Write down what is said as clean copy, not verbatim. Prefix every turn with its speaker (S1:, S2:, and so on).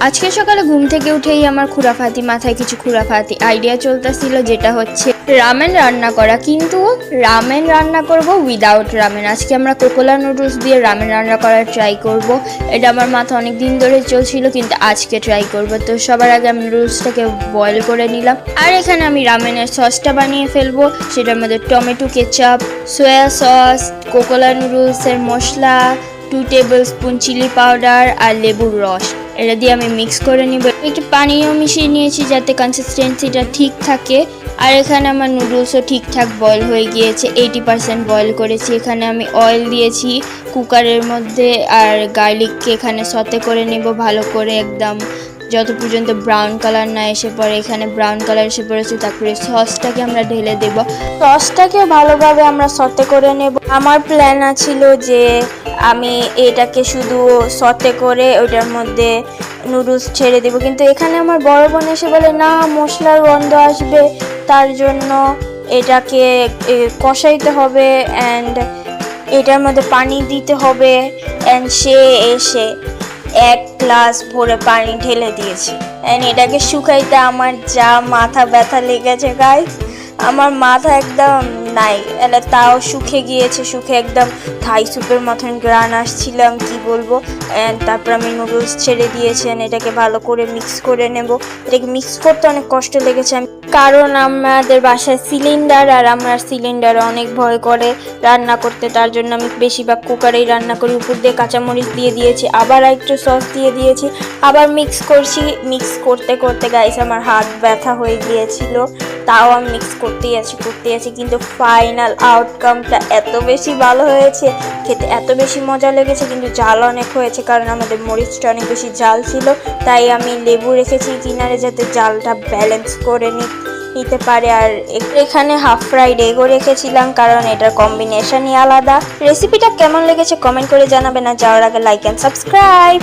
S1: আজকে সকালে ঘুম থেকে উঠেই আমার মাথায় কিছু খুরাফাতি আইডিয়া চলতেছিল, যেটা হচ্ছে রামেন রান্না করা। কিন্তু রামেন রান্না করব উইদাউট রামেন। আজকে আমরা কোকোলা নুডলস দিয়ে রামেন রান্না করার ট্রাই করব। এটা আমার মাথা অনেক দিন ধরে চলছিল, কিন্তু আজকে ট্রাই করব। তো সবার আগে আমি নুডলসটাকে বয়েল করে নিলাম, আর এখানে আমি রামেনের সসটা বানিয়ে ফেলবো। সেটার মধ্যে tomato ketchup, soya sauce, Kokola নুডলসের মশলা, 2 টেবিল স্পুন চিলি পাউডার আর লেবুর রস, এটা দিয়ে আমি মিক্স করে নিব। একটু পানিও মিশিয়ে নিয়েছি যাতে কনসিস্টেন্সিটা ঠিক থাকে। আর এখানে আমার নুডলসও ঠিকঠাক বয়েল হয়ে গিয়েছে, 80% বয়েল করেছি। এখানে আমি অয়েল দিয়েছি কুকারের মধ্যে, আর গার্লিককে এখানে সতে করে নেব ভালো করে, একদম যত পর্যন্ত ব্রাউন কালার না এসে পড়ে। এখানে ব্রাউন কালার এসে পড়েছে। তারপরে সসটাকে আমরা ঢেলে দেব। সসটাকে ভালোভাবে আমরা সতে করে নেব। আমার প্ল্যান ছিল যে আমি এটাকে শুধু সতে করে ওইটার মধ্যে নুডলস ছেড়ে দেব, কিন্তু এখানে আমার বড় বোন এসে বলে না, মশলার গন্ধ আসবে, তার জন্য এটাকে কষাইতে হবে অ্যান্ড এটার মধ্যে পানি দিতে হবে। অ্যান্ড সে এসে 1 গ্লাস ভরে পানি ঢেলে দিয়েছে। অ্যান্ড এটাকে শুকাইতে আমার যা মাথা ব্যথা লেগেছে গাইস, আমার মাথা একদম নাই। এলে তাও শুকে গিয়েছে, শুকে একদম থাই স্যুপের মতন গ্রান আসছিলাম, কি বলবো। অ্যান্ড তারপর আমি নুডলস ছেড়ে দিয়েছেন, এটাকে ভালো করে মিক্স করে নেব। এটাকে মিক্স করতে অনেক কষ্ট লেগেছে, কারণ আমাদের বাসায় সিলিন্ডার, আর আমার সিলিন্ডার অনেক ভয় করে রান্না করতে। তার জন্য আমি বেশিরভাগ কুকারেই রান্না করি। উপর দিয়ে কাঁচামরিচ দিয়ে দিয়েছি, আবার একটু সস দিয়ে দিয়েছি, আবার মিক্স করছি। মিক্স করতে করতে গাইস আমার হাত ব্যথা হয়ে গিয়েছিল, তাও আমি মিক্স করতেই আছি। কিন্তু ফাইনাল আউটকামটা এত বেশি ভালো হয়েছে, খেতে এত বেশি মজা লেগেছে। কিন্তু জাল অনেক হয়েছে, কারণ আমাদের মরিচটা অনেক বেশি জাল ছিল। তাই আমি লেবু রেখেছি কিনারে যাতে জালটা ব্যালেন্স করে নিতে পারে। আর এখানে হাফ ফ্রাইড এগও রেখেছিলাম, কারণ এটার কম্বিনেশনই আলাদা। রেসিপিটা কেমন লেগেছে কমেন্ট করে জানাবেন, আর যাওয়ার আগে লাইক অ্যান্ড সাবস্ক্রাইব।